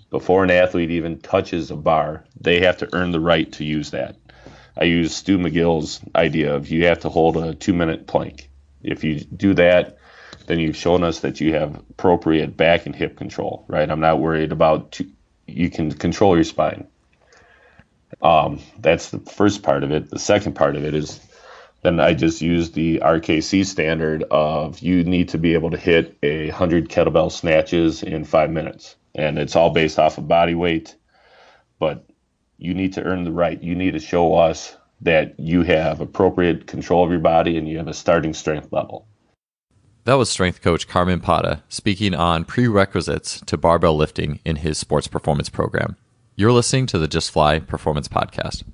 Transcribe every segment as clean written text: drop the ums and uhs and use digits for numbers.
before an athlete even touches a bar, they have to earn the right to use that. I use Stu McGill's idea of you have to hold a 2-minute plank. If you do that, then you've shown us that you have appropriate back and hip control, right? I'm not worried about, you can control your spine. That's the first part of it. The second part of it is then I just use the RKC standard of you need to be able to hit 100 kettlebell snatches in 5 minutes. And it's all based off of body weight, but you need to earn the right. You need to show us that you have appropriate control of your body and you have a starting strength level. That was strength coach Carmen Pata speaking on prerequisites to barbell lifting in his sports performance program. You're listening to the Just Fly Performance Podcast.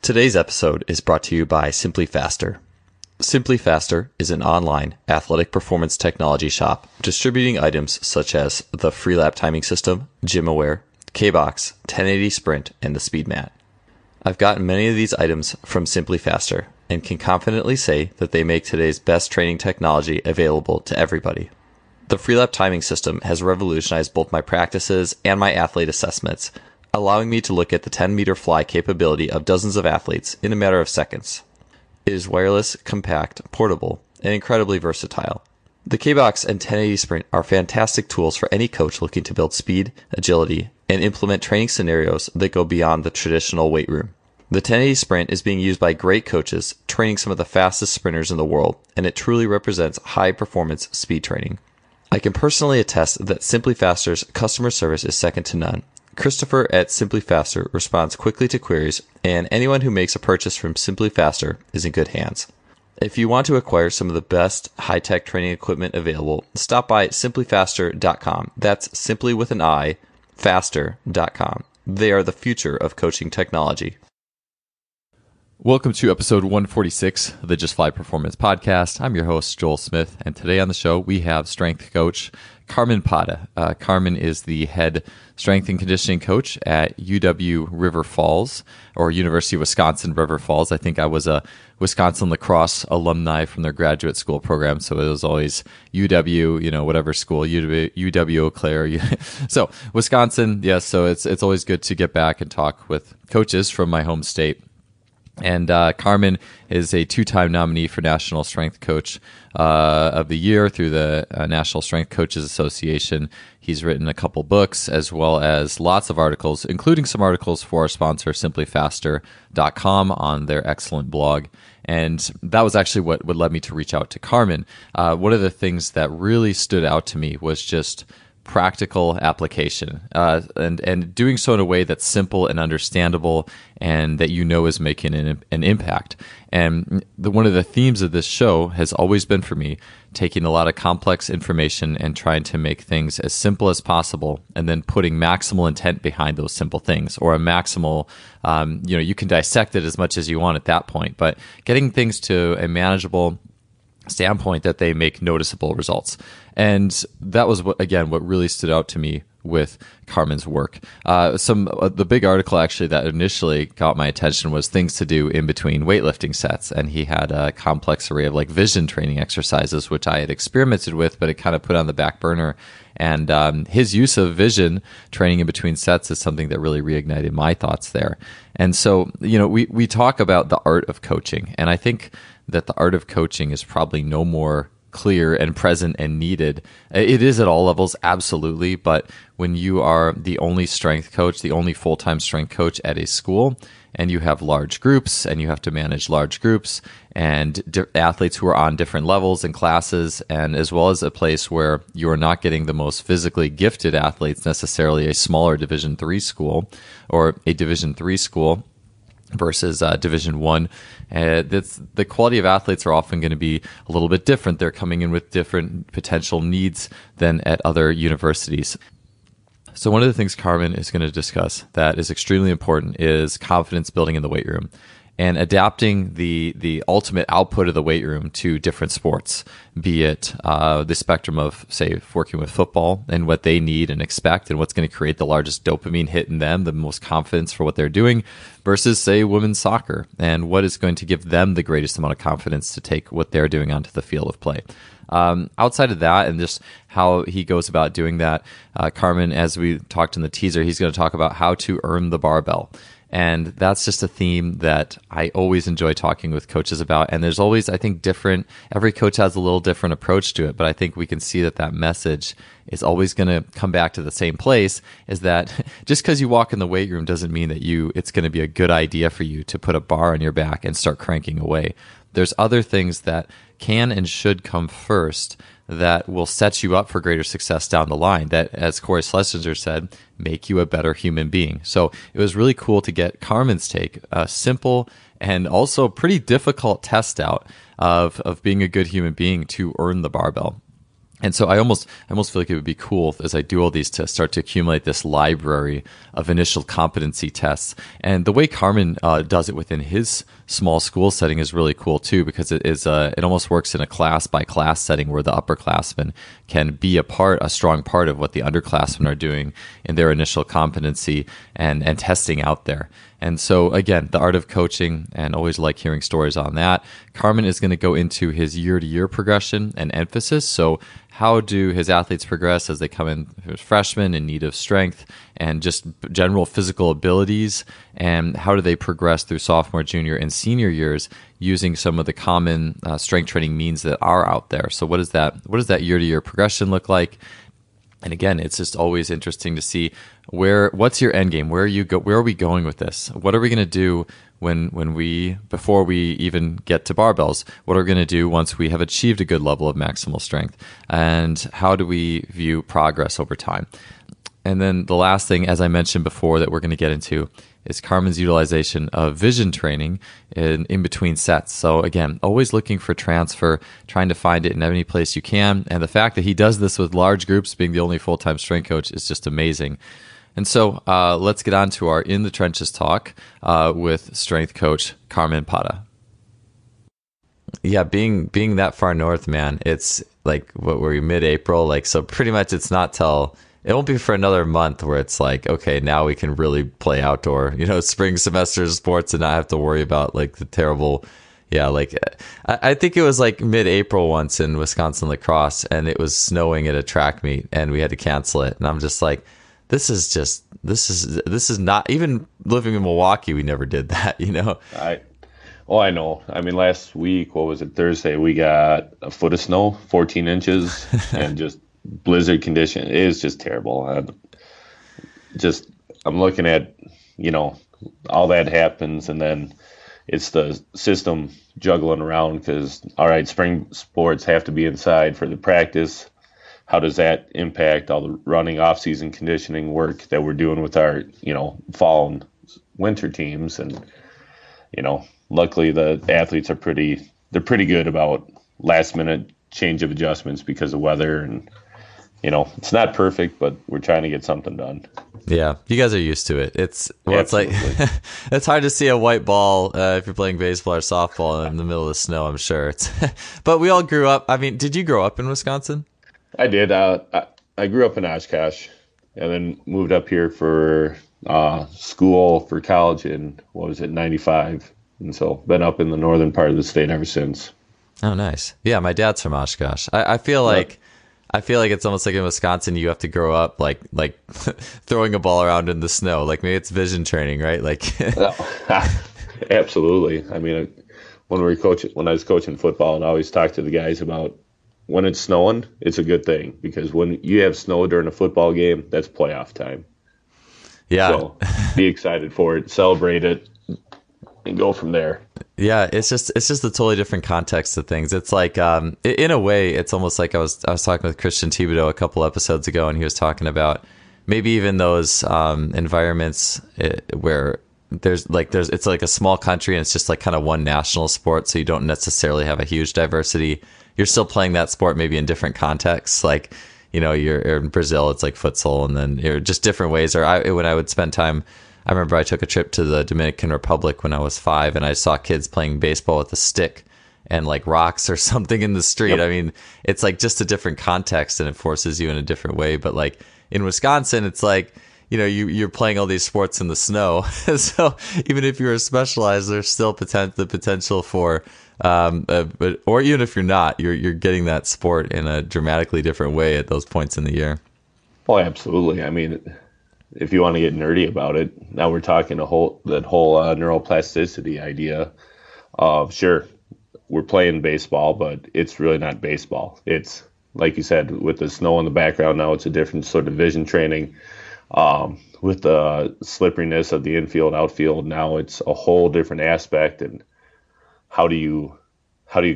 Today's episode is brought to you by Simply Faster. Simply Faster is an online athletic performance technology shop distributing items such as the Freelap timing system, GymAware, K-Box, 1080 Sprint, and the Speed Mat. I've gotten many of these items from Simply Faster and can confidently say that they make today's best training technology available to everybody. The Freelap timing system has revolutionized both my practices and my athlete assessments, allowing me to look at the 10-meter fly capability of dozens of athletes in a matter of seconds. It is wireless, compact, portable, and incredibly versatile. The K-Box and 1080 Sprint are fantastic tools for any coach looking to build speed, agility, and implement training scenarios that go beyond the traditional weight room. The 1080 Sprint is being used by great coaches training some of the fastest sprinters in the world, and it truly represents high-performance speed training. I can personally attest that Simply Faster's customer service is second to none. Christopher at Simply Faster responds quickly to queries, and anyone who makes a purchase from Simply Faster is in good hands. If you want to acquire some of the best high-tech training equipment available, stop by simplyfaster.com. That's simply with an I, faster.com. They are the future of coaching technology. Welcome to episode 146 of the Just Fly Performance Podcast. I'm your host, Joel Smith, and today on the show we have strength coach Carmen Pata. Carmen is the head strength and conditioning coach at UW River Falls, or University of Wisconsin River Falls. I think I was a Wisconsin lacrosse alumni from their graduate school program, so it was always UW, whatever school, UW Eau Claire. So Wisconsin, yes. So it's always good to get back and talk with coaches from my home state. And Carmen is a 2-time nominee for National Strength Coach of the Year through the National Strength Coaches Association. He's written a couple books as well as lots of articles, including some articles for our sponsor, simplyfaster.com, on their excellent blog. And that was actually what led me to reach out to Carmen. One of the things that really stood out to me was just practical application, and doing so in a way that's simple and understandable and that is making an impact. And one of the themes of this show has always been for me taking a lot of complex information and trying to make things as simple as possible, and then putting maximal intent behind those simple things, or a maximal, you can dissect it as much as you want at that point, but getting things to a manageable standpoint that they make noticeable results. And that was what really stood out to me with Carmen's work. The big article actually that initially got my attention was things to do in between weightlifting sets, and he had a complex array of vision training exercises, which I had experimented with, but it kind of put on the back burner. And his use of vision training in between sets is something that really reignited my thoughts there. And so, we talk about the art of coaching, and I think that the art of coaching is probably no more clear and present and needed. It is at all levels, absolutely, but when you are the only strength coach, the only full-time strength coach at a school, and you have large groups, and you have to manage large groups, and athletes who are on different levels and classes, and as well as a place where you are not getting the most physically gifted athletes, necessarily a smaller Division III school, or a Division III school, versus Division I. The quality of athletes are often going to be a little bit different. They're coming in with different potential needs than at other universities. So one of the things Carmen is going to discuss that is extremely important is confidence building in the weight room. and adapting the ultimate output of the weight room to different sports, be it the spectrum of, say, working with football and what they need and expect and what's going to create the largest dopamine hit in them, the most confidence for what they're doing, versus, say, women's soccer and what is going to give them the greatest amount of confidence to take what they're doing onto the field of play. Outside of that, and just how he goes about doing that, Carmen, as we talked in the teaser, he's going to talk about how to earn the barbell. And that's just a theme that I always enjoy talking with coaches about. And there's always, I think, every coach has a little different approach to it, but I think we can see that message is always going to come back to the same place, is that just because you walk in the weight room doesn't mean that it's going to be a good idea for you to put a bar on your back and start cranking away. There's other things that can and should come first that will set you up for greater success down the line, that, as Corey Schlesinger said, make you a better human being. So it was really cool to get Carmen's take, a simple and also pretty difficult test out of being a good human being to earn the barbell. And so I almost feel like it would be cool as I do all these to start to accumulate this library of initial competency tests. And the way Carmen does it within his small school setting is really cool too, because it almost works in a class by class setting where the upperclassmen can be a strong part of what the underclassmen are doing in their initial competency and testing out there. And so, again, the art of coaching, and always like hearing stories on that. Carmen is going to go into his year-to-year progression and emphasis. So how do his athletes progress as they come in as freshmen in need of strength and just general physical abilities? And how do they progress through sophomore, junior, and senior years using some of the common strength training means that are out there? So what does that year-to-year progression look like? And again, it's just always interesting to see what's your end game? Where are we going with this? What are we going to do before we even get to barbells? What are we going to do once we have achieved a good level of maximal strength? And how do we view progress over time? And then the last thing, as I mentioned before, that we're going to get into is Carmen's utilization of vision training in between sets. So again, always looking for transfer, trying to find it in any place you can. And the fact that he does this with large groups, being the only full-time strength coach, is just amazing. And so let's get on to our In the Trenches talk with strength coach Carmen Pata. Yeah, being that far north, man, it's like, what were we, mid-April? Like, so pretty much it's not till... It won't be for another month where it's like, okay, now we can really play outdoor, spring semester sports and not have to worry about like the terrible, like I think it was like mid-April once in Wisconsin lacrosse, and it was snowing at a track meet and we had to cancel it. And I'm just like, this is not, even living in Milwaukee, we never did that, I know. I mean, last week, what was it, Thursday, we got a foot of snow, 14 inches, and just blizzard condition. It is just terrible. I'm looking at, all that happens, and then it's the system juggling around because, all right, spring sports have to be inside for the practice. How does that impact all the running off-season conditioning work that we're doing with our, fall and winter teams? And, luckily the athletes are pretty good about last-minute change of adjustments because of weather, and it's not perfect, but we're trying to get something done. Yeah, you guys are used to it. It's like it's hard to see a white ball if you're playing baseball or softball in the middle of the snow, I'm sure. But we all grew up. I mean, did you grow up in Wisconsin? I did. I grew up in Oshkosh and then moved up here for school for college in, 95? And so been up in the northern part of the state ever since. Oh, nice. Yeah, my dad's from Oshkosh. I feel like it's almost like in Wisconsin, you have to grow up like throwing a ball around in the snow. Like maybe it's vision training, right? Like, absolutely. I mean, when I was coaching football, and I always talk to the guys about when it's snowing, it's a good thing, because when you have snow during a football game, that's playoff time. Yeah. So be excited for it, celebrate it, and go from there. Yeah, it's just a totally different context of things. It's like, in a way, it's almost like I was talking with Christian Teambuildr a couple episodes ago, and he was talking about maybe even those environments where it's like a small country and it's just like kind of one national sport, so you don't necessarily have a huge diversity. You're still playing that sport maybe in different contexts, like you're in Brazil, it's like futsal, and then you're just different ways. Or when I would spend time I remember I took a trip to the Dominican Republic when I was 5, and I saw kids playing baseball with a stick and like rocks or something in the street. Yep. I mean, it's like just a different context, and it forces you in a different way. But like in Wisconsin, it's like, you're playing all these sports in the snow. So even if you're specialized, there's still the potential for, or even if you're not, you're getting that sport in a dramatically different way at those points in the year. Oh, absolutely. I mean, if you want to get nerdy about it, now we're talking that whole neuroplasticity idea of, sure, we're playing baseball, but it's really not baseball. It's, like you said, with the snow in the background now, it's a different sort of vision training. With the slipperiness of the infield, outfield, now it's a whole different aspect. And how do you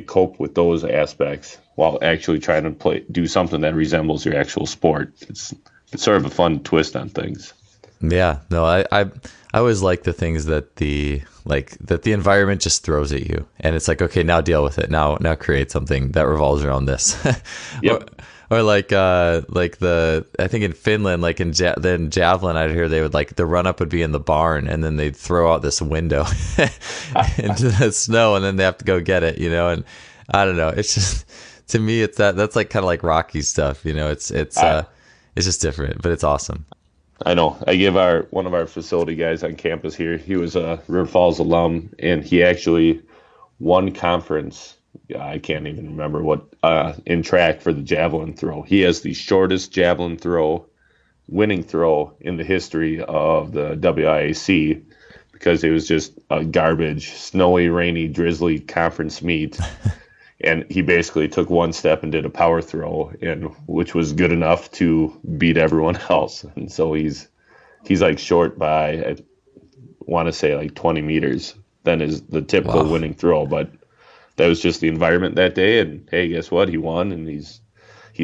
cope with those aspects while actually trying to do something that resembles your actual sport? It's sort of a fun twist on things. Yeah, no, I always like the things that the environment just throws at you, and it's like, okay, now deal with it. Now create something that revolves around this. Yep. Or like I think in Finland, like in javelin, I'd hear they would like the run up would be in the barn, and then they'd throw out this window into the snow, and then they have to go get it, and I don't know. It's just, to me, it's that's like kind of like Rocky stuff, It's just different, but it's awesome. I know. I give one of our facility guys on campus here. He was a River Falls alum, and he actually won conference. I can't even remember what in track for the javelin throw. He has the shortest javelin winning throw in the history of the WIAC, because it was just a garbage, snowy, rainy, drizzly conference meet. And he basically took one step and did a power throw, which was good enough to beat everyone else. And so he's like short by, I want to say, like 20 meters than is the typical winning throw. But that was just the environment that day. And hey, guess what? He won, and he's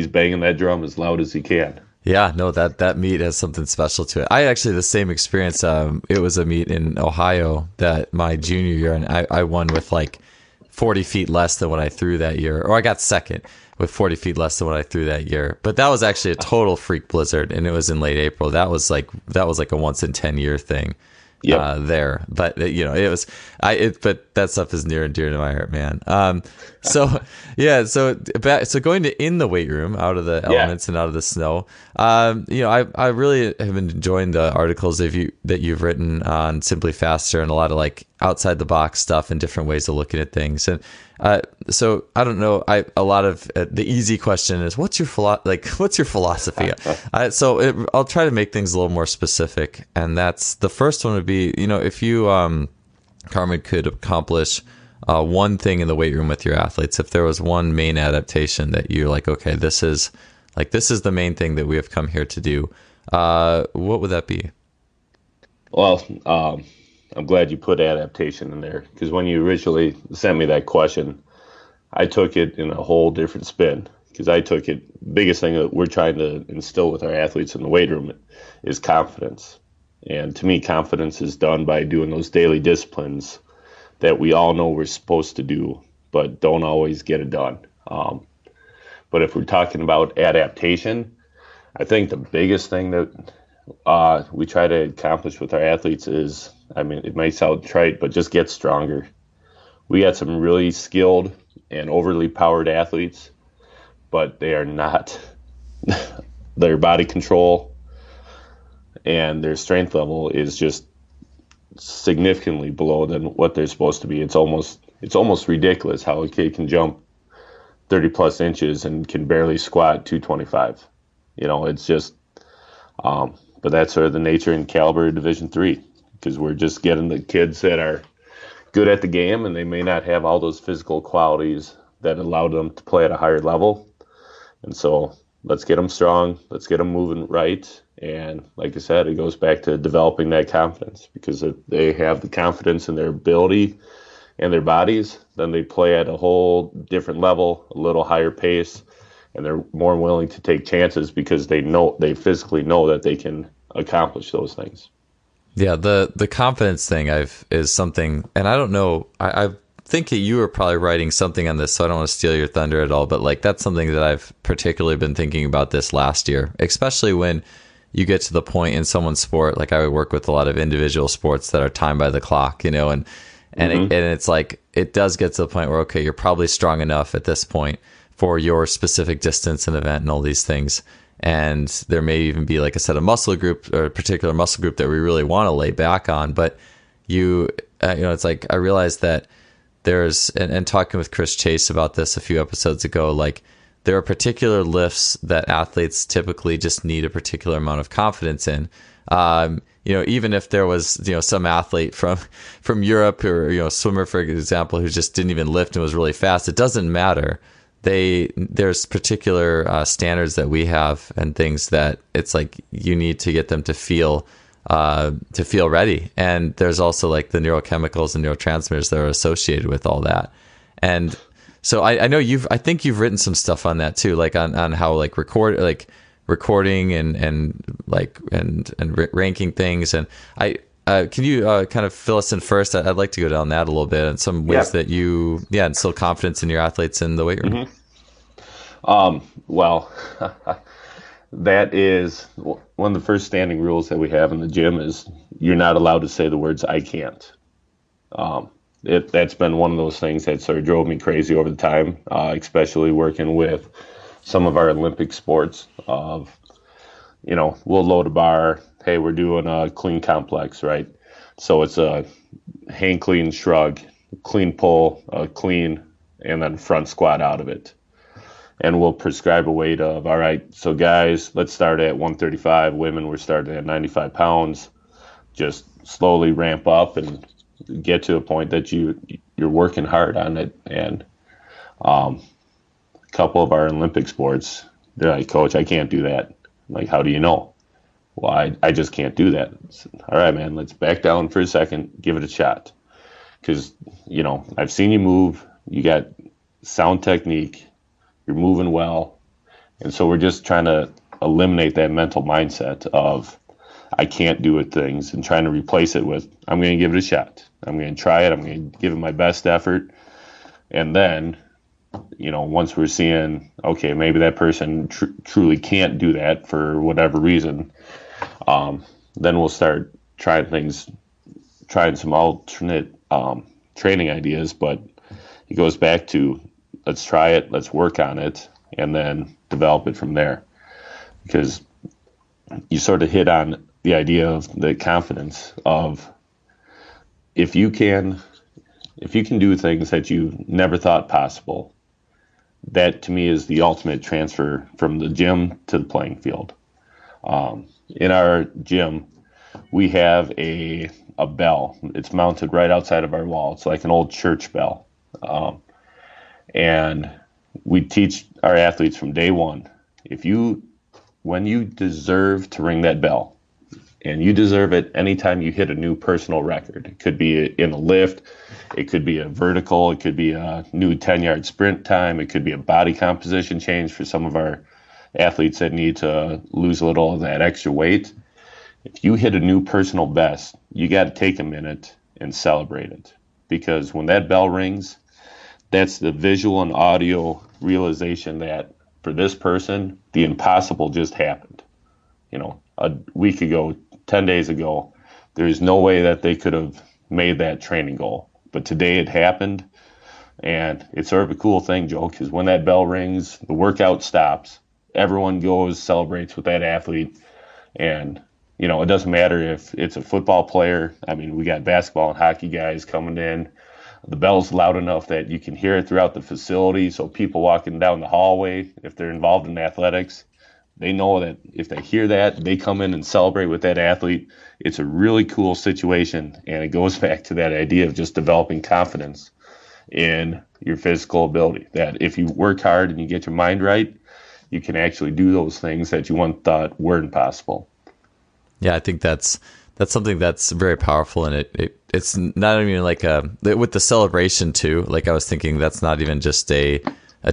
banging that drum as loud as he can. Yeah, no, that meet has something special to it. I actually had the same experience. It was a meet in Ohio that my junior year, and I won with like 40 feet less than what I threw that year, or I got second with 40 feet less than what I threw that year. But that was actually a total freak blizzard, and it was in late April. That was like a once in 10 year thing. There, but it was but that stuff is near and dear to my heart, man. So going to in the weight room, out of the elements and out of the snow. I really have been enjoying the articles that you've written on Simply Faster, and a lot of like outside the box stuff and different ways of looking at things. And so I don't know. A lot of the easy question is, what's your philosophy? I'll try to make things a little more specific, and that's the first one would be, if you, Carmen, could accomplish one thing in the weight room with your athletes, if there was one main adaptation that you're like, okay, this is the main thing that we have come here to do, what would that be? Well, I'm glad you put adaptation in there, because when you originally sent me that question, I took it in a whole different spin, because I took it, biggest thing that we're trying to instill with our athletes in the weight room is confidence. And to me, confidence is done by doing those daily disciplines that we all know we're supposed to do, but don't always get it done. But if we're talking about adaptation, I think the biggest thing that we try to accomplish with our athletes is, I mean, it might sound trite, but just get stronger. We got some really skilled and overly powered athletes, but they are not, their body control and their strength level is just significantly below than what they're supposed to be. It's almost ridiculous how a kid can jump 30 plus inches and can barely squat 225. It's just, but that's sort of the nature and caliber of Division III, because we're just getting the kids that are good at the game, and they may not have all those physical qualities that allow them to play at a higher level. And so let's get them strong, let's get them moving right. And like I said, it goes back to developing that confidence, because if they have the confidence in their ability and their bodies, then they play at a whole different level, a little higher pace, and they're more willing to take chances because they physically know that they can accomplish those things. Yeah, the confidence thing is something, and I don't know, I think that you were probably writing something on this, so I don't want to steal your thunder at all, but like that's something that I've particularly been thinking about this last year, especially when you get to the point in someone's sport, like I would work with a lot of individual sports that are timed by the clock, and it's like, it does get to the point where, okay, you're probably strong enough at this point for your specific distance and event and all these things. And there may even be like a set of muscle group or a particular muscle group that we really want to lay back on. But it's like, I realized that there's, and talking with Chris Chase about this a few episodes ago, like there are particular lifts that athletes typically just need a particular amount of confidence in. Even if there was, some athlete from Europe or, swimmer, for example, who just didn't even lift and was really fast, it doesn't matter. There's particular standards that we have and things that it's like you need to get them to feel ready. And there's also like the neurochemicals and neurotransmitters that are associated with all that. And so I know I think you've written some stuff on that too, like on how like recording and ranking things. And can you kind of fill us in first? I'd like to go down that a little bit and some ways that you instill confidence in your athletes in the weight room. Well, that is one of the first standing rules that we have in the gym is you're not allowed to say the words "I can't." That's been one of those things that sort of drove me crazy over the time, especially working with some of our Olympic sports. We'll load a bar. Hey, we're doing a clean complex, right? So it's a hang clean shrug, clean pull, clean, and then front squat out of it. And we'll prescribe a weight of, all right, so guys, let's start at 135. Women, we're starting at 95 pounds. Just slowly ramp up and get to a point that you're working hard on it. And a couple of our Olympic sports, they're like, Coach, I can't do that. I'm like, how do you know? Well, I just can't do that. All right, man, let's back down for a second, give it a shot. Because, I've seen you move. You got sound technique. You're moving well. And so we're just trying to eliminate that mental mindset of I can't do it things and trying to replace it with I'm going to give it a shot. I'm going to try it. I'm going to give it my best effort. And then, once we're seeing, okay, maybe that person truly can't do that for whatever reason, then we'll start trying some alternate training ideas. But it goes back to let's try it, let's work on it, and then develop it from there. Because you sort of hit on the idea of the confidence of if you can do things that you never thought possible, that to me is the ultimate transfer from the gym to the playing field. In our gym, we have a bell. It's mounted right outside of our wall. It's like an old church bell. And we teach our athletes from day one, when you deserve to ring that bell, and you deserve it anytime you hit a new personal record. It could be in a lift, it could be a vertical, it could be a new 10-yard sprint time, it could be a body composition change for some of our athletes that need to lose a little of that extra weight. If you hit a new personal best, you got to take a minute and celebrate it. Because when that bell rings, that's the visual and audio realization that for this person, the impossible just happened. A week ago, 10 days ago, there's no way that they could have made that training goal. But today it happened, and it's sort of a cool thing, Joe, because when that bell rings, the workout stops. Everyone goes, celebrates with that athlete, and, it doesn't matter if it's a football player. I mean, we got basketball and hockey guys coming in. The bell's loud enough that you can hear it throughout the facility, so people walking down the hallway, if they're involved in athletics, they know that if they hear that, they come in and celebrate with that athlete. It's a really cool situation, and it goes back to that idea of just developing confidence in your physical ability, that if you work hard and you get your mind right, you can actually do those things that you once thought weren't possible. Yeah, I think that's something that's very powerful, and it's not even like with the celebration too. Like I was thinking, that's not even just a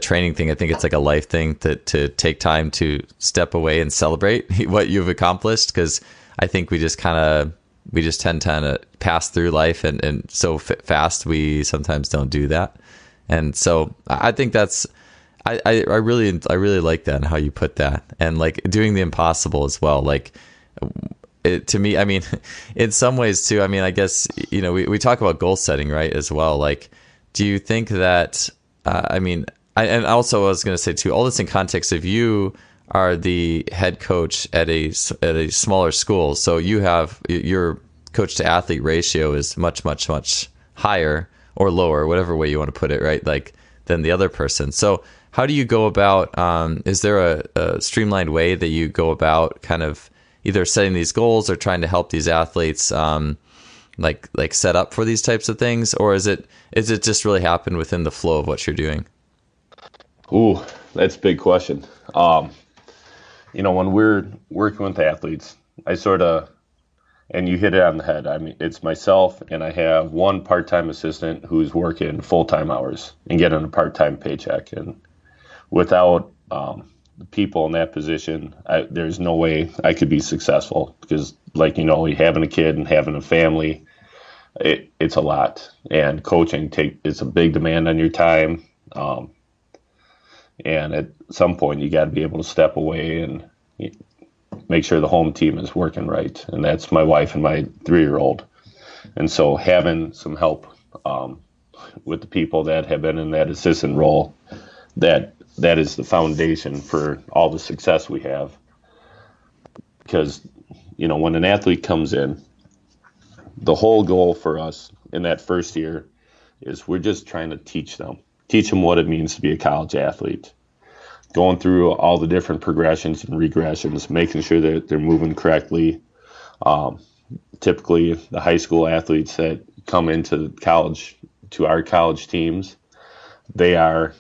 training thing. I think it's like a life thing to take time to step away and celebrate what you've accomplished. Because I think we just tend to pass through life and so fast we sometimes don't do that. And so I think that's I really like that and how you put that, and like doing the impossible as well. Like to me, I mean, in some ways too, I mean, I guess, we talk about goal setting, right, as well. Like, do you think that, and also I was going to say too, all this in context of you are the head coach at a smaller school. So you have your coach to athlete ratio is much, much, much higher or lower, whatever way you want to put it, right? Like, than the other person. So how do you go about, is there a streamlined way that you go about kind of either setting these goals or trying to help these athletes, like set up for these types of things? Or is it just really happen within the flow of what you're doing? Ooh, that's a big question. When we're working with athletes, and you hit it on the head. I mean, it's myself, and I have one part-time assistant who's working full-time hours and getting a part-time paycheck. And without the people in that position, there's no way I could be successful because, having a kid and having a family, it's a lot. And coaching it's a big demand on your time. And at some point, you got to be able to step away and make sure the home team is working right. And that's my wife and my 3-year-old. And so having some help with the people that have been in that assistant role, that is the foundation for all the success we have. Because, when an athlete comes in, the whole goal for us in that first year is we're just trying to teach them what it means to be a college athlete. Going through all the different progressions and regressions, making sure that they're moving correctly. Typically, the high school athletes that come into college, to our college teams, they are,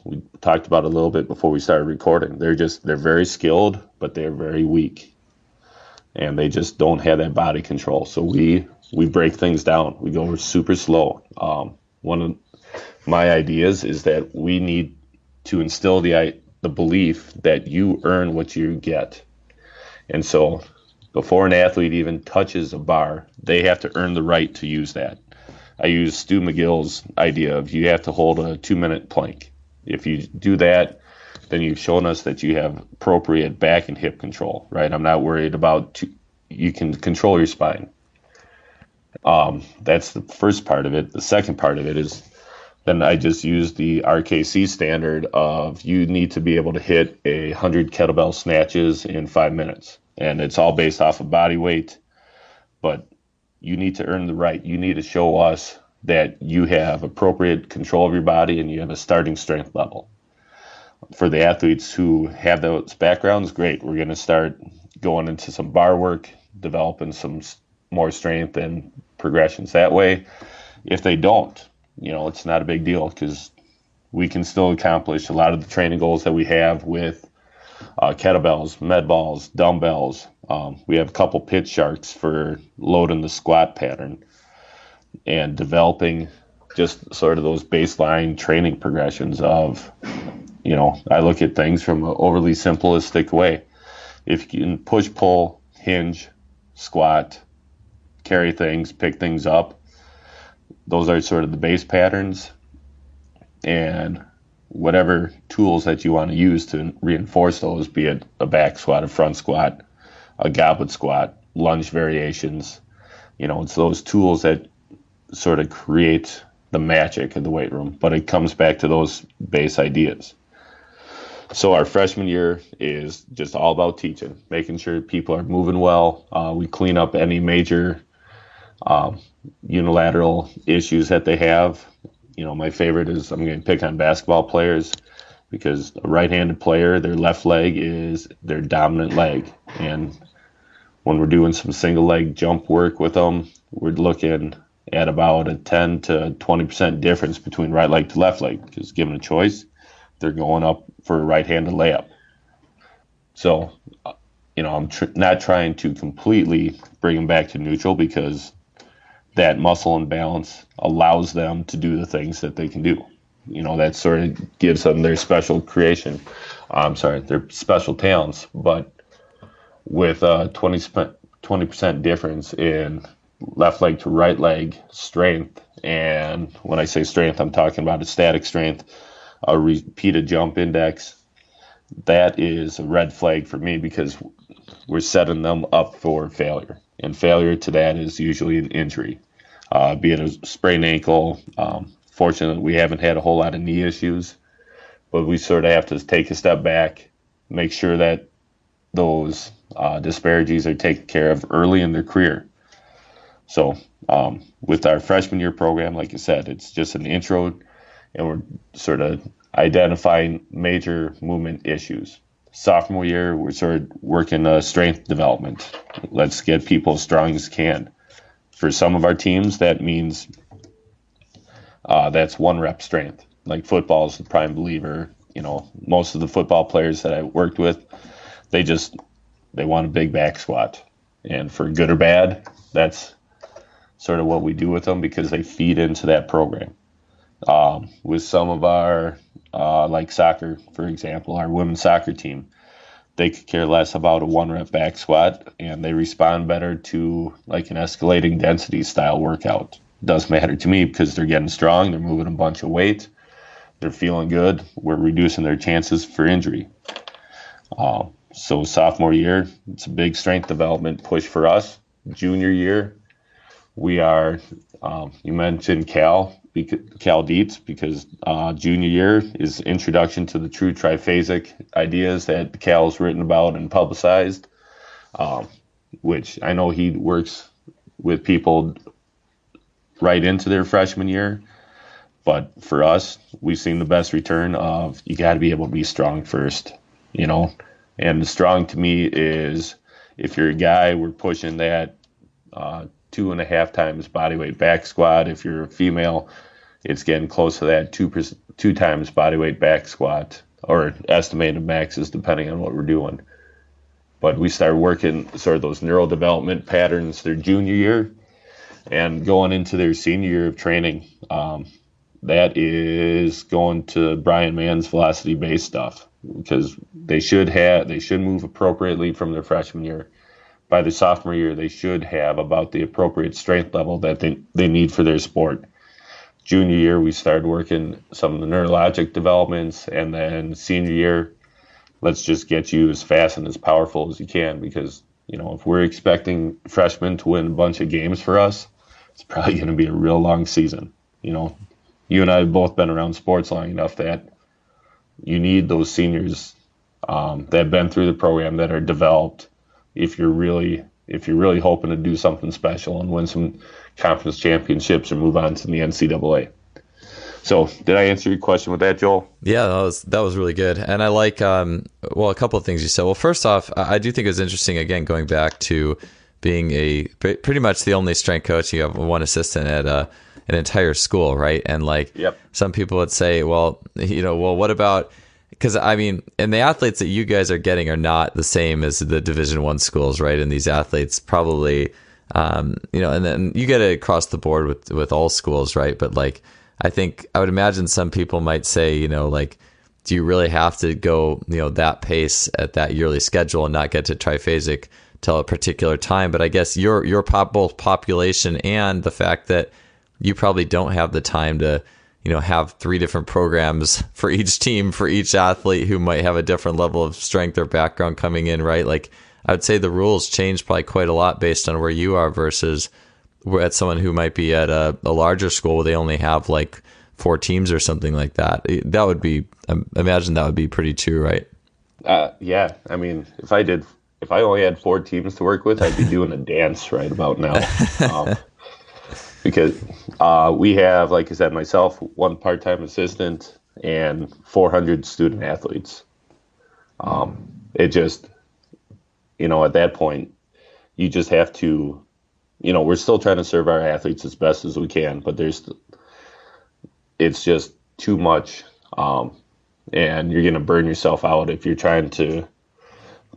we talked about it a little bit before we started recording, they're very skilled, but they're very weak. And they just don't have that body control. So we break things down. We go super slow. One of my ideas is that we need to instill the belief that you earn what you get. And so before an athlete even touches a bar, they have to earn the right to use that. I use Stu McGill's idea of you have to hold a 2-minute plank. If you do that, then you've shown us that you have appropriate back and hip control, right? I'm not worried about, you can control your spine. That's the first part of it. The second part of it is, then I just use the RKC standard of you need to be able to hit 100 kettlebell snatches in 5 minutes. And it's all based off of body weight, but you need to earn the right. You need to show us that you have appropriate control of your body and you have a starting strength level. For the athletes who have those backgrounds, great. We're going to start going into some bar work, developing some more strength and progressions that way. If they don't, it's not a big deal because we can still accomplish a lot of the training goals that we have with kettlebells, med balls, dumbbells. We have a couple pitch sharks for loading the squat pattern and developing just sort of those baseline training progressions of, I look at things from an overly simplistic way. If you can push, pull, hinge, squat, carry things, pick things up, those are sort of the base patterns, and whatever tools that you want to use to reinforce those, be it a back squat, a front squat, a goblet squat, lunge variations, it's those tools that sort of create the magic in the weight room, but it comes back to those base ideas. So our freshman year is just all about teaching, making sure people are moving well. We clean up any major unilateral issues that they have. My favorite is, I'm going to pick on basketball players, because a right-handed player, their left leg is their dominant leg. And when we're doing some single leg jump work with them, we're looking at about a 10 to 20% difference between right leg to left leg, because given a choice, they're going up for a right-handed layup. So, I'm not trying to completely bring them back to neutral, because that muscle imbalance allows them to do the things that they can do. That sort of gives them their special their special talents. But with a 20% difference in left leg to right leg strength, and when I say strength, I'm talking about a static strength, a repeated jump index, that is a red flag for me, because we're setting them up for failure. And failure to that is usually an injury, be it a sprained ankle. Fortunately, we haven't had a whole lot of knee issues, but we sort of have to take a step back, make sure that those disparities are taken care of early in their career. So with our freshman year program, like I said, it's just an intro, and we're sort of identifying major movement issues. Sophomore year, we're sort of working strength development. Let's get people as strong as can. For some of our teams, that means that's 1 rep strength. Like football is the prime believer. Most of the football players that I worked with, they want a big back squat. And for good or bad, that's sort of what we do with them because they feed into that program. With some of our, like soccer, for example, our women's soccer team, they could care less about a 1 rep back squat, and they respond better to like an escalating density style workout. It does matter to me because they're getting strong, they're moving a bunch of weight, they're feeling good, we're reducing their chances for injury. So sophomore year, it's a big strength development push for us. Junior year, we are, you mentioned Cal Dietz, because junior year is introduction to the true triphasic ideas that Cal's written about and publicized, which I know he works with people right into their freshman year. But for us, we've seen the best return of you got to be able to be strong first, And strong to me is if you're a guy, we're pushing that 2.5 times body weight back squat. If you're a female, it's getting close to that 2 times body weight back squat, or estimated maxes depending on what we're doing. But we start working sort of those neural development patterns their junior year, and going into their senior year of training. That is going to Brian Mann's velocity-based stuff, because they should move appropriately from their freshman year. By their sophomore year, they should have about the appropriate strength level that they need for their sport. Junior year, we started working some of the neurologic developments, and then senior year, let's just get you as fast and as powerful as you can, because if we're expecting freshmen to win a bunch of games for us, it's probably going to be a real long season. You and I have both been around sports long enough that you need those seniors that have been through the program, that are developed, if you're really hoping to do something special and win some conference championships or move on to the NCAA. So did I answer your question with that, Joel? Yeah, that was really good. And I like, a couple of things you said. Well, first off, I do think it was interesting, again, going back to being pretty much the only strength coach. You have one assistant at an entire school, right? And Yep. Some people would say, what about, because and the athletes that you guys are getting are not the same as the Division I schools, right? And these athletes probably, and then you get it across the board with all schools, right? But I think I would imagine some people might say, do you really have to go, that pace at that yearly schedule and not get to triphasic till a particular time? But I guess your both population and the fact that you probably don't have the time to, have 3 different programs for each team, for each athlete who might have a different level of strength or background coming in, right? I would say the rules change probably quite a lot based on where you are versus at someone who might be at a larger school where they only have 4 teams or something like that. That would be, imagine that would be pretty true, right? Yeah. If I only had 4 teams to work with, I'd be doing a dance right about now. Because we have, like I said, myself, 1 part-time assistant, and 400 student athletes. It just, at that point, you just have to, we're still trying to serve our athletes as best as we can, but it's just too much, and you're going to burn yourself out if you're trying to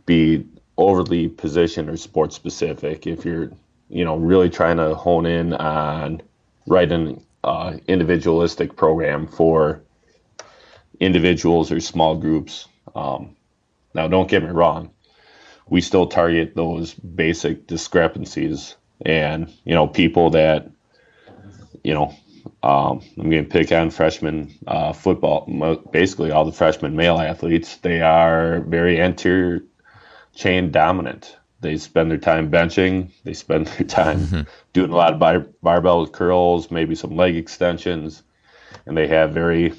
be overly position or sport specific. If you're really trying to hone in on writing an individualistic program for individuals or small groups. Now, don't get me wrong. We still target those basic discrepancies, and, people that, I'm going to pick on freshman football, basically all the freshman male athletes. They are very anterior chain dominant. They spend their time benching. They spend their time doing a lot of barbell curls, maybe some leg extensions, and they have very,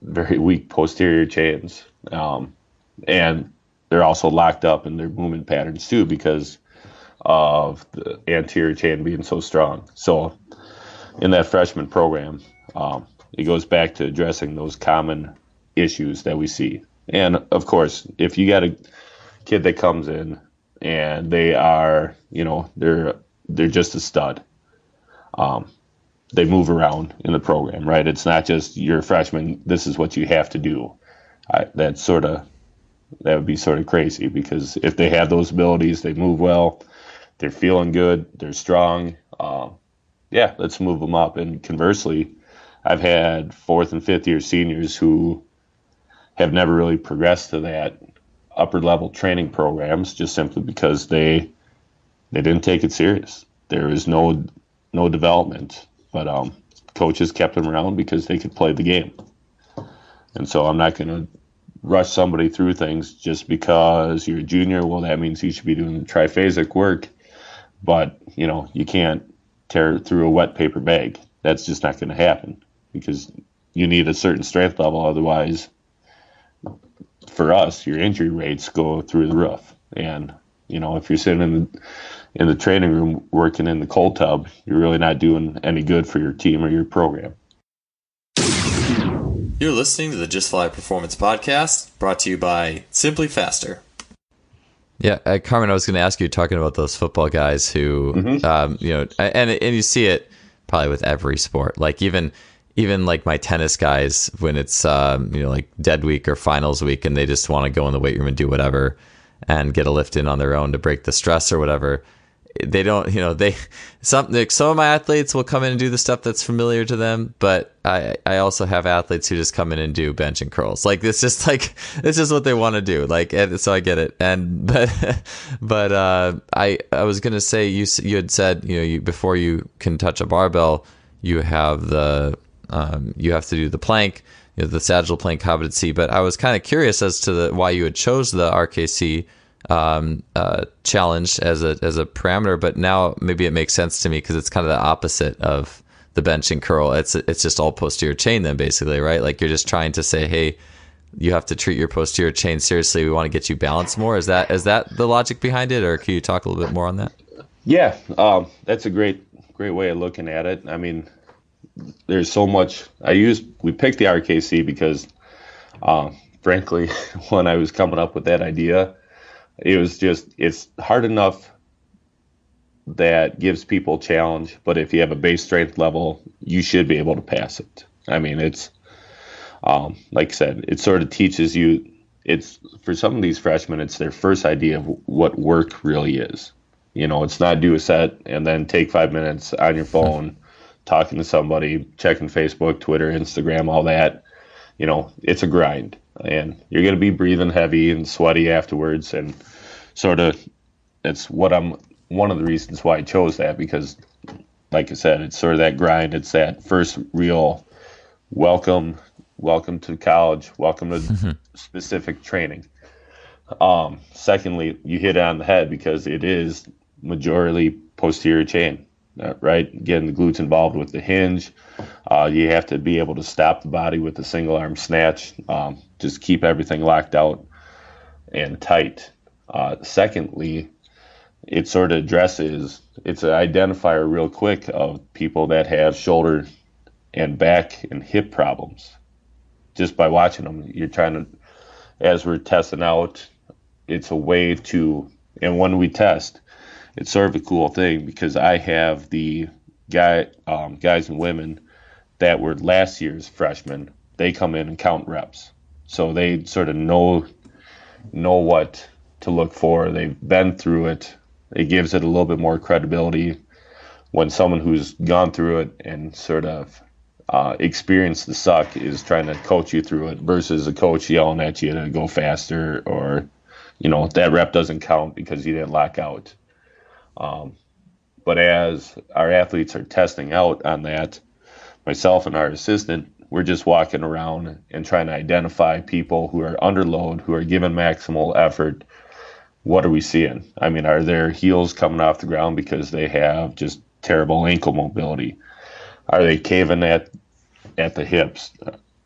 very weak posterior chains. And they're also locked up in their movement patterns too because of the anterior chain being so strong. So in that freshman program, it goes back to addressing those common issues that we see. And of course, if you got a kid that comes in and they are, they're just a stud. They move around in the program, right? It's not just you're a freshman, this is what you have to do. That would be sort of crazy, because if they have those abilities, they move well, they're feeling good, they're strong. Let's move them up. And conversely, I've had 4th and 5th year seniors who have never really progressed to that upper level training programs just simply because they didn't take it serious. There was no development, but coaches kept them around because they could play the game. And so I'm not going to rush somebody through things just because you're a junior. Well, that means you should be doing triphasic work, but you can't tear through a wet paper bag. That's just not going to happen because you need a certain strength level. Otherwise, for us, your injury rates go through the roof. And if you're sitting in the training room working in the cold tub, you're really not doing any good for your team or your program. You're listening to the Just Fly Performance Podcast, brought to you by Simply Faster. Yeah, Carmen, I was going to ask you, talking about those football guys who, and you see it probably with every sport. Like even like my tennis guys, when it's like dead week or finals week, and they just want to go in the weight room and do whatever, and get a lift in on their own to break the stress or whatever. They don't, some of my athletes will come in and do the stuff that's familiar to them, but I also have athletes who just come in and do bench and curls. Like it's just what they want to do. Like, and so I get it. But I was gonna say, you had said, before you can touch a barbell, you have to do the plank, the sagittal plank competency. But I was kind of curious as to why you had chose the RKC challenge as a parameter, but now maybe it makes sense to me because it's kind of the opposite of the bench and curl. It's just all posterior chain then, basically, right? Like you're just trying to say, hey, you have to treat your posterior chain seriously. We want to get you balanced more. Is that the logic behind it, or can you talk a little bit more on that? Yeah, that's a great way of looking at it. I mean, there's so much. We picked the RKC because, frankly, when I was coming up with that idea, it's hard enough that gives people a challenge, but if you have a base strength level, you should be able to pass it. I mean, it's, like I said, it sort of teaches you, it's, for some of these freshmen, it's their first idea of what work really is. It's not do a set and then take 5 minutes on your phone, talking to somebody, checking Facebook, Twitter, Instagram, all that. It's a grind, and you're going to be breathing heavy and sweaty afterwards. And sort of, it's one of the reasons why I chose that, because like I said, it's sort of that grind. It's that first real welcome to college, welcome to specific training. Secondly, you hit it on the head because it is majority posterior chain, right? Getting the glutes involved with the hinge. You have to be able to stop the body with a single arm snatch. Just keep everything locked out and tight. Secondly, it sort of addresses, it's an identifier real quick of people that have shoulder and back and hip problems. Just by watching them, you're trying to, as we're testing out, it's a way to, and when we test, it's sort of a cool thing because I have the guys and women that were last year's freshmen. They come in and count reps, so they sort of know what to look for. They've been through it. It gives it a little bit more credibility when someone who's gone through it and sort of experienced the suck is trying to coach you through it versus a coach yelling at you to go faster, or that rep doesn't count because you didn't lock out. But as our athletes are testing out on that, myself and our assistant, we're just walking around and trying to identify people who are under load, who are giving maximal effort, what are we seeing? I mean, are their heels coming off the ground because they have just terrible ankle mobility? Are they caving at the hips?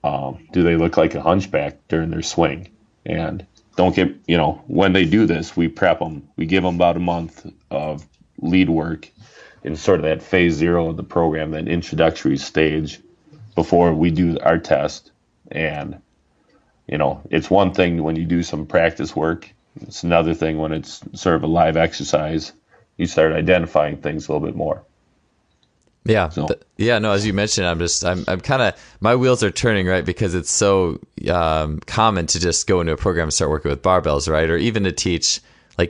Do they look like a hunchback during their swing? And don't get, when they do this, we prep them. We give them about a month of lead work in sort of that phase 0 of the program, that introductory stage before we do our test. And, it's one thing when you do some practice work. It's another thing when it's sort of a live exercise. You start identifying things a little bit more. Yeah. So. No, as you mentioned, I'm kind of, my wheels are turning, right? Because it's so common to just go into a program and start working with barbells, right? Or even to teach a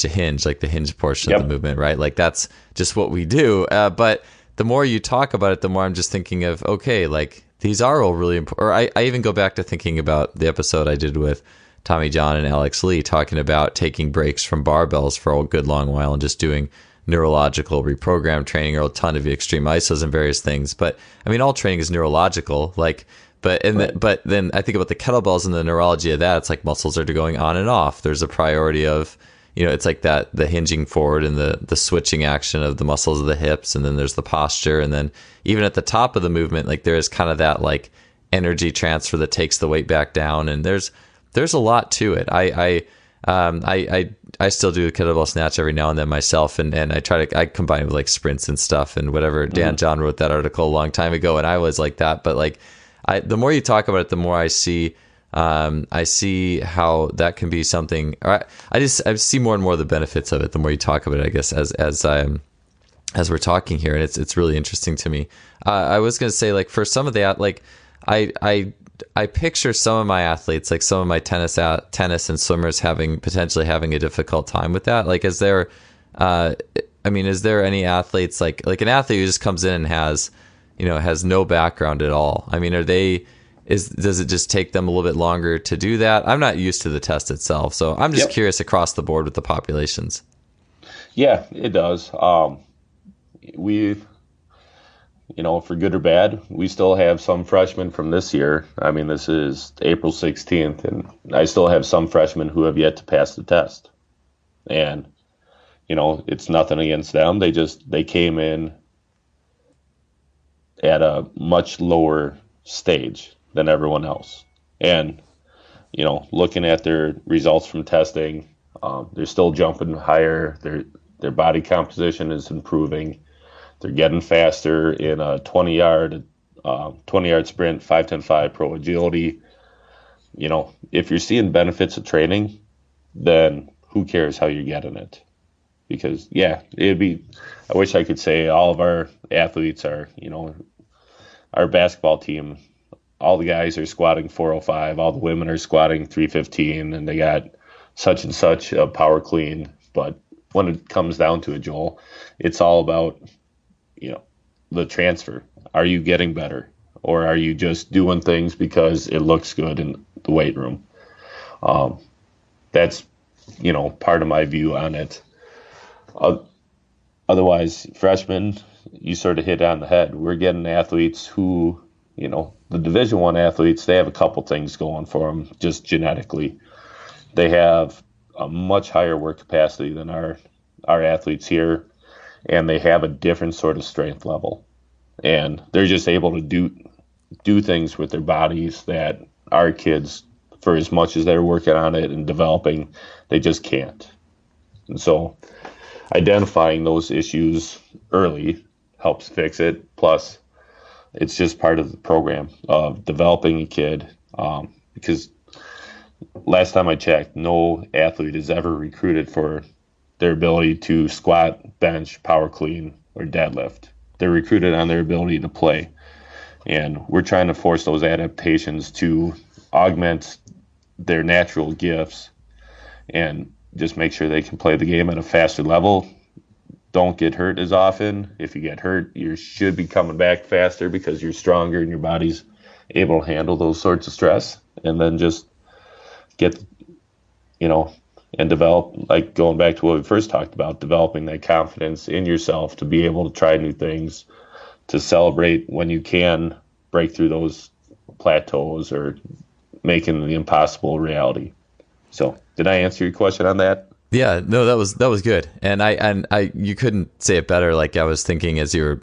hinge, like the hinge portion of the movement, right? Like that's just what we do. But the more you talk about it, the more I'm just thinking of, okay, like these are all really important. Or I even go back to thinking about the episode I did with Tommy John and Alex Lee, talking about taking breaks from barbells for a good long while and just doing neurological reprogram training or a ton of extreme isos and various things. But I mean, all training is neurological, but then I think about the kettlebells and the neurology of that. It's like muscles are going on and off. There's a priority of, it's like that, the hinging forward and the switching action of the muscles of the hips. And then there's the posture. And then even at the top of the movement, like there is kind of that like energy transfer that takes the weight back down. And there's a lot to it. I still do a kettlebell snatch every now and then myself, and I combine it with like sprints and stuff and whatever. Dan John wrote that article a long time ago, and I was like that. But like, the more you talk about it, the more I see how that can be something. I see more and more of the benefits of it. The more you talk about it, I guess, as we're talking here, and it's really interesting to me. I was going to say, like, for some of that, like I picture some of my athletes, like some of my tennis and swimmers, potentially having a difficult time with that. Like, is there any athletes like an athlete who just comes in and has no background at all? I mean, does it just take them a little bit longer to do that? I'm not used to the test itself, so I'm just curious across the board with the populations. Yeah, it does. For good or bad, we still have some freshmen from this year. I mean, this is April 16th, and I still have some freshmen who have yet to pass the test. And, it's nothing against them. They came in at a much lower stage than everyone else. And, looking at their results from testing, they're still jumping higher. Their body composition is improving. They're getting faster in a 20-yard sprint, 5-10-5 pro agility. If you're seeing benefits of training, then who cares how you're getting it? Because, I wish I could say all of our athletes are, our basketball team, all the guys are squatting 405, all the women are squatting 315, and they got such and such a power clean. But when it comes down to it, Joel, it's all about the transfer. Are you getting better, or are you just doing things because it looks good in the weight room? That's part of my view on it. Otherwise, freshmen, you sort of hit on the head. We're getting athletes who, the Division I athletes, they have a couple things going for them just genetically. They have a much higher work capacity than our athletes here, and they have a different sort of strength level, and they're just able to do things with their bodies that our kids, for as much as they're working on it and developing, they just can't. And so identifying those issues early helps fix it. Plus, it's just part of the program of developing a kid, because last time I checked, no athlete is ever recruited for their ability to squat, bench, power clean, or deadlift. They're recruited on their ability to play. And we're trying to force those adaptations to augment their natural gifts and just make sure they can play the game at a faster level. Don't get hurt as often. If you get hurt, you should be coming back faster because you're stronger and your body's able to handle those sorts of stress. And then just get, and develop, like going back to what we first talked about, developing that confidence in yourself to be able to try new things, to celebrate when you can break through those plateaus or making the impossible reality. So did I answer your question on that? Yeah, no, that was good, and I you couldn't say it better. Like I was thinking as you're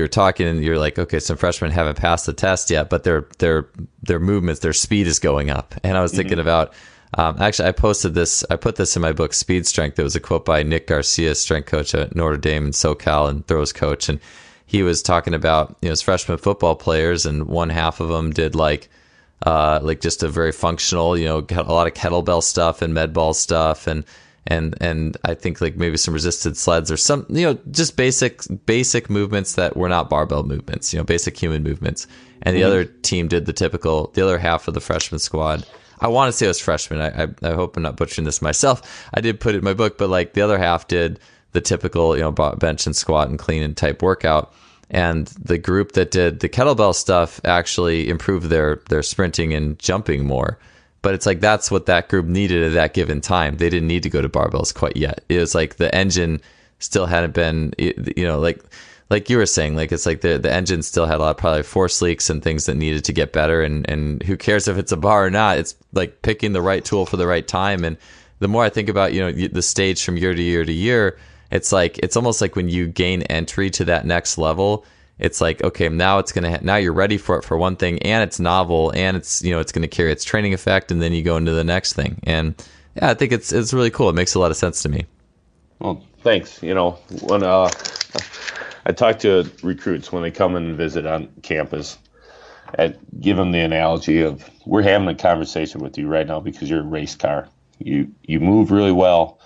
talking, and you're like, okay, some freshmen haven't passed the test yet, but their movements, their speed is going up. And I was thinking about actually, I put this in my book, Speed Strength. There was a quote by Nick Garcia, strength coach at Notre Dame and SoCal, and throws coach, and he was talking about his freshman football players, and one half of them did like just a very functional, got a lot of kettlebell stuff and med ball stuff, and I think like maybe some resisted sleds or some, just basic movements that were not barbell movements, basic human movements. And the other team did the other half of the freshman squad. I want to say it was freshmen. I hope I'm not butchering this myself. I did put it in my book, but like the other half did the typical, bench and squat and clean and type workout. And the group that did the kettlebell stuff actually improved their sprinting and jumping more. But it's like that's what that group needed at that given time. They didn't need to go to barbells quite yet. It was like the engine still hadn't been, like you were saying, like it's like the engine still had a lot of probably force leaks and things that needed to get better. And who cares if it's a bar or not? It's like picking the right tool for the right time. And the more I think about, the stage from year to year to year, it's like it's almost like when you gain entry to that next level, it's like, okay, now now you're ready for it for one thing, and it's novel, and it's it's going to carry its training effect, and then you go into the next thing. And yeah, I think it's really cool. It makes a lot of sense to me. Well, thanks. When I talk to recruits when they come and visit on campus, I give them the analogy of we're having a conversation with you right now because you're a race car. You move really well.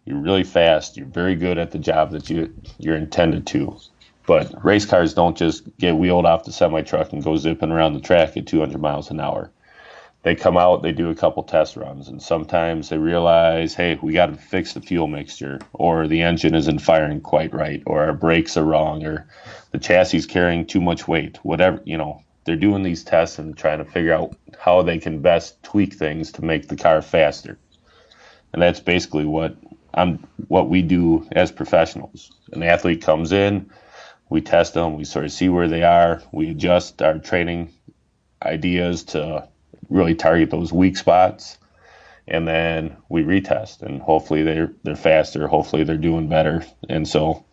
You're really fast. You're very good at the job that you're intended to. But race cars don't just get wheeled off the semi-truck and go zipping around the track at 200 miles an hour. They come out, they do a couple test runs, and sometimes they realize, hey, we got to fix the fuel mixture, or the engine isn't firing quite right, or our brakes are wrong, or the chassis is carrying too much weight. Whatever, they're doing these tests and trying to figure out how they can best tweak things to make the car faster. And that's basically what we do as professionals. An athlete comes in, we test them, we sort of see where they are, we adjust our training ideas to really target those weak spots, and then we retest, and hopefully they're faster, hopefully they're doing better. And so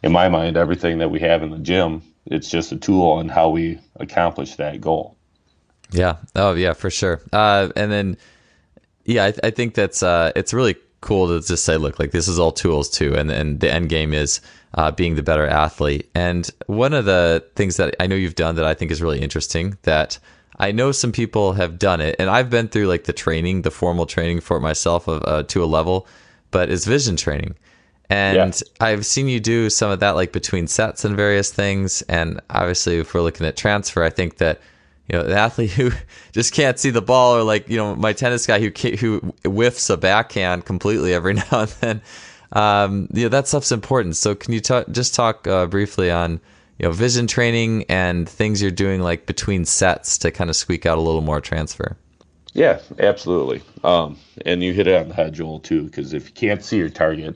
in my mind, everything that we have in the gym, it's just a tool on how we accomplish that goal. Yeah. Oh yeah, for sure. And then yeah, I think that's it's really cool to just say, look, like this is all tools too, and the end game is being the better athlete. And one of the things that I know you've done that I think is really interesting, that I know some people have done it, and I've been through like the formal training for it myself to a level, but is vision training. And yeah, I've seen you do some of that like between sets and various things. And obviously if we're looking at transfer, I think that the athlete who just can't see the ball, or like, my tennis guy who whiffs a backhand completely every now and then, that stuff's important. So can you talk briefly on, vision training and things you're doing like between sets to kind of squeak out a little more transfer? Yeah, absolutely. And you hit it on the head, Joel, too, because if you can't see your target,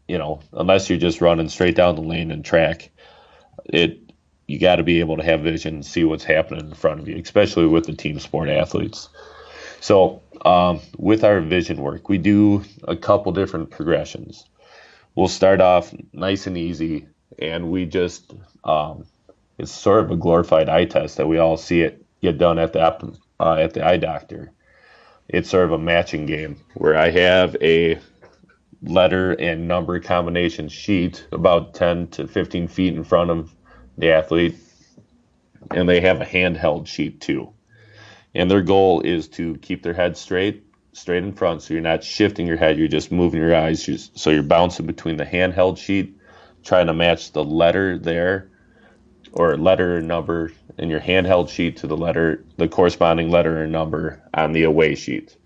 unless you're just running straight down the lane and track, you got to be able to have vision and see what's happening in front of you, especially with the team sport athletes. So with our vision work, we do a couple different progressions. We'll start off nice and easy, and we just it's sort of a glorified eye test that we all see it get done at the eye doctor. It's sort of a matching game where I have a letter and number combination sheet about 10 to 15 feet in front of the athlete, and they have a handheld sheet too. And their goal is to keep their head straight in front, so you're not shifting your head, you're just moving your eyes, so you're bouncing between the handheld sheet, trying to match the letter there, or letter or number in your handheld sheet to the corresponding letter or number on the away sheet.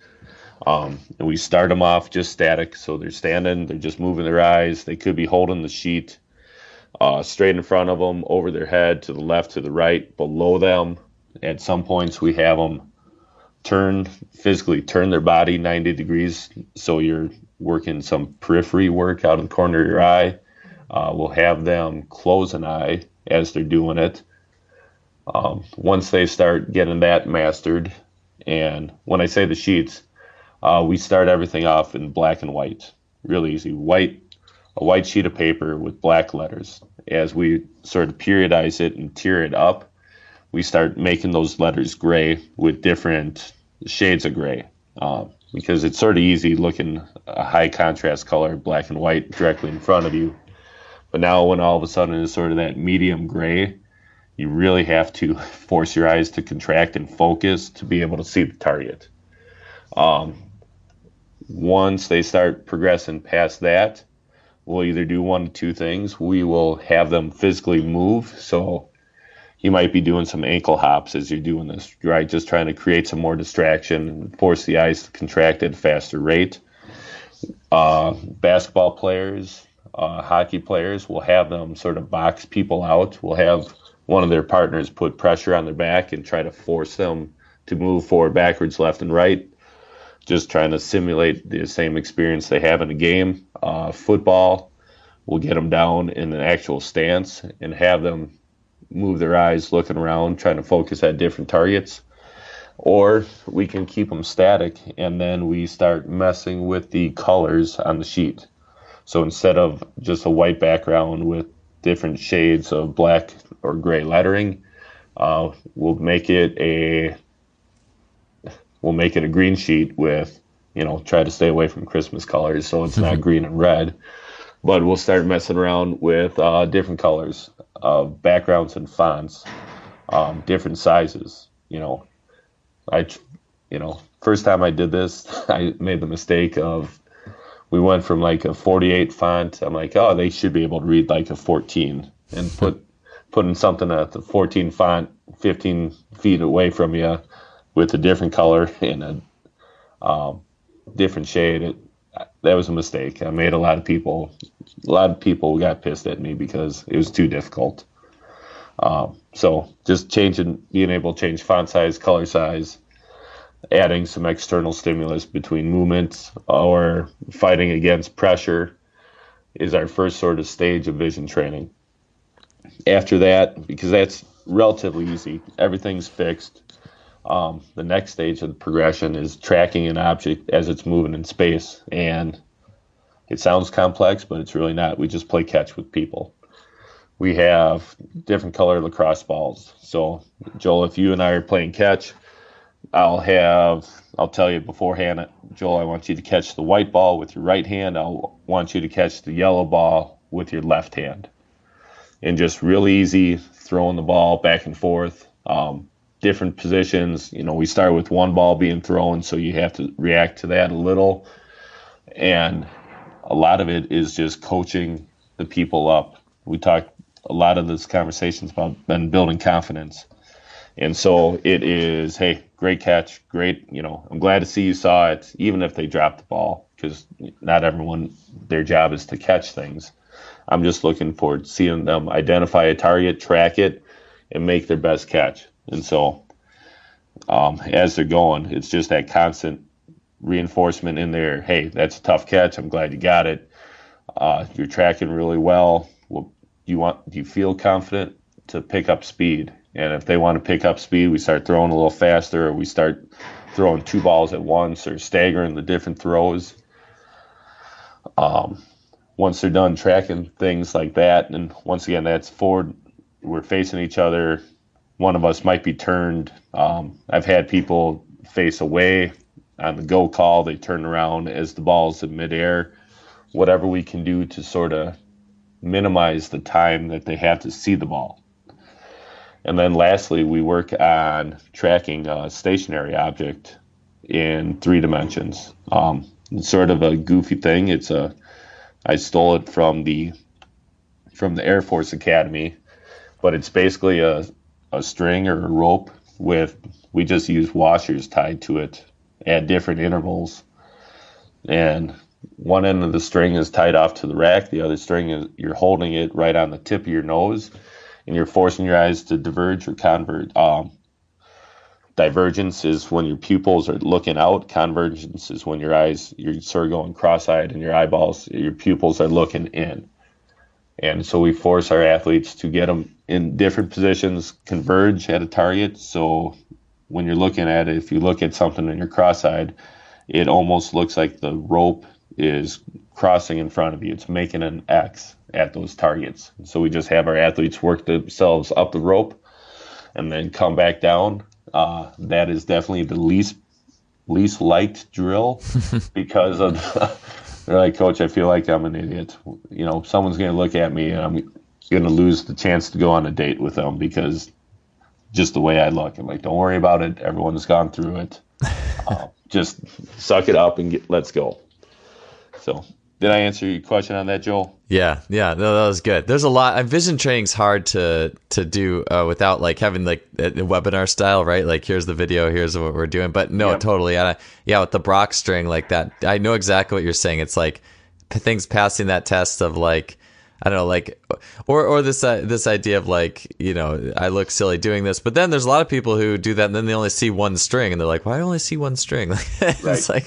And we start them off just static, so they're standing, they're just moving their eyes, they could be holding the sheet straight in front of them, over their head, to the left, to the right, below them. At some points, we have them physically turn their body 90 degrees, so you're working some periphery work out of the corner of your eye. We'll have them close an eye as they're doing it. Once they start getting that mastered, and when I say the sheets, We start everything off in black and white, really easy. A white sheet of paper with black letters. As we sort of periodize it and tier it up, we start making those letters gray with different shades of gray. Because it's sort of easy looking a high contrast color, black and white, directly in front of you. But now when all of a sudden it's sort of that medium gray, you really have to force your eyes to contract and focus to be able to see the target. Once they start progressing past that, we'll either do one of two things. We will have them physically move. So you might be doing some ankle hops as you're doing this, right? Just trying to create some more distraction and force the eyes to contract at a faster rate. Basketball players, hockey players, will have them sort of box people out. We'll have one of their partners put pressure on their back and try to force them to move forward, backwards, left, and right, just trying to simulate the same experience they have in a game. Football, we'll get them down in an actual stance and have them move their eyes looking around, trying to focus at different targets. Or we can keep them static, and then we start messing with the colors on the sheet. So instead of just a white background with different shades of black or gray lettering, we'll make it a green sheet with, try to stay away from Christmas colors, so it's not green and red. But we'll start messing around with different colors, backgrounds and fonts, different sizes. First time I did this, I made the mistake of, we went from like a 48 font. I'm like, oh, they should be able to read like a 14, and putting something at the 14 font 15 feet away from you with a different color and a different shade. That was a mistake. I made a lot of people got pissed at me because it was too difficult. So just being able to change font size, color size, adding some external stimulus between movements or fighting against pressure is our first sort of stage of vision training. After that, because that's relatively easy, everything's fixed. The next stage of the progression is tracking an object as it's moving in space. And it sounds complex, but it's really not. We just play catch with people. We have different color lacrosse balls. So, Joel, if you and I are playing catch, I'll tell you beforehand, Joel, I want you to catch the white ball with your right hand. I'll want you to catch the yellow ball with your left hand. And just real easy, throwing the ball back and forth. Different positions. We start with one ball being thrown, so you have to react to that a little. And a lot of it is just coaching the people up. We talked a lot of this conversations about been building confidence. And so it is, hey, great catch, great, I'm glad to see you saw it, even if they dropped the ball, because not everyone, their job is to catch things. I'm just looking forward to seeing them identify a target, track it, and make their best catch. And so as they're going, it's just that constant reinforcement in there. Hey, that's a tough catch. I'm glad you got it. You're tracking really well. Do you feel confident to pick up speed? And if they want to pick up speed, we start throwing a little faster, or we start throwing two balls at once, or staggering the different throws. Once they're done tracking things like that, and once again, that's forward, we're facing each other. One of us might be turned. I've had people face away on the go call. They turn around as the ball's in midair. Whatever we can do to sort of minimize the time that they have to see the ball. And then lastly, we work on tracking a stationary object in 3 dimensions. It's sort of a goofy thing. I stole it from the Air Force Academy, but it's basically a string or a rope we just use washers tied to it at different intervals. And one end of the string is tied off to the rack. The other string is, you're holding it right on the tip of your nose, and you're forcing your eyes to diverge or convert. Divergence is when your pupils are looking out. Convergence is when you're sort of going cross-eyed and your pupils are looking in. And so we force our athletes to get them in different positions, converge at a target. So when you're looking at it, if you look at something and you're cross-eyed, it almost looks like the rope is crossing in front of you. It's making an X at those targets. So we just have our athletes work themselves up the rope and then come back down. That is definitely the least liked drill because of they're like, Coach, I feel like I'm an idiot. Someone's going to look at me and I'm going to lose the chance to go on a date with them because just the way I look. I'm like, don't worry about it. Everyone's gone through it. Just suck it up and let's go. So did I answer your question on that, Joel? Yeah, no, that was good. There's a lot. Vision training's hard to do without like having like a webinar style, right? Like here's the video, here's what we're doing. But no, totally. With the Brock string like that, I know exactly what you're saying. It's like things passing that test of like, I don't know, like, or this idea of like, I look silly doing this, but then there's a lot of people who do that and then they only see one string and they're like, why do I only see one string? It's like,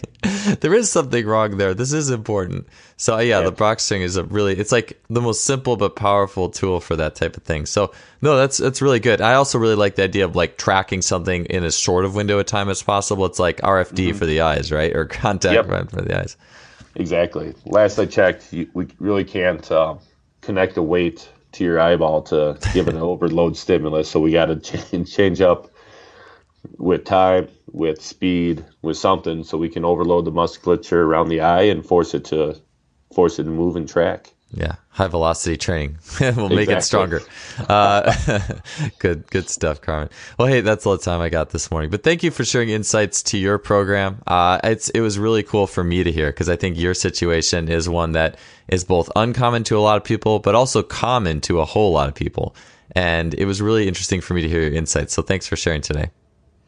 there is something wrong there. This is important. So the Brock string is it's like the most simple but powerful tool for that type of thing. So no, that's really good. I also really like the idea of like tracking something in as short of window of time as possible. It's like RFD for the eyes, right? Or contact for the eyes. Exactly. Last I checked, we really can't connect a weight to your eyeball to give it an overload stimulus. So we got to change up with time, with speed, with something so we can overload the musculature around the eye and force it to move and track. Yeah, high velocity training will make it stronger. Good stuff, Carmen. Well, hey, that's all the time I got this morning. But thank you for sharing insights to your program. It was really cool for me to hear because I think your situation is one that is both uncommon to a lot of people, but also common to a whole lot of people. And it was really interesting for me to hear your insights. So thanks for sharing today.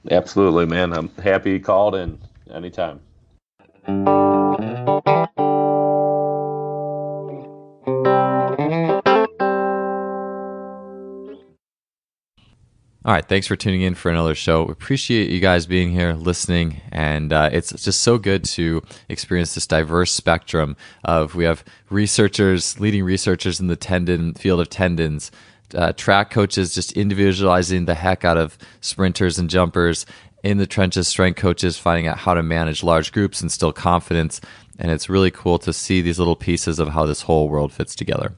Absolutely, man. I'm happy you called in anytime. All right, thanks for tuning in for another show. We appreciate you guys being here, listening, and it's just so good to experience this diverse spectrum of, we have leading researchers in the field of tendons, track coaches just individualizing the heck out of sprinters and jumpers, in the trenches, strength coaches finding out how to manage large groups and instill confidence, and it's really cool to see these little pieces of how this whole world fits together.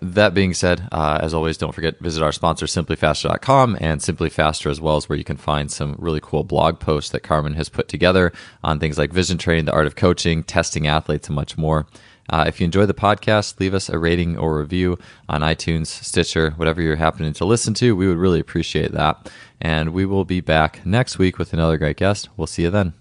That being said, as always, don't forget, visit our sponsor, simplyfaster.com, and Simply Faster as well, is where you can find some really cool blog posts that Carmen has put together on things like vision training, the art of coaching, testing athletes, and much more. If you enjoy the podcast, leave us a rating or review on iTunes, Stitcher, whatever you're happening to listen to. We would really appreciate that. And we will be back next week with another great guest. We'll see you then.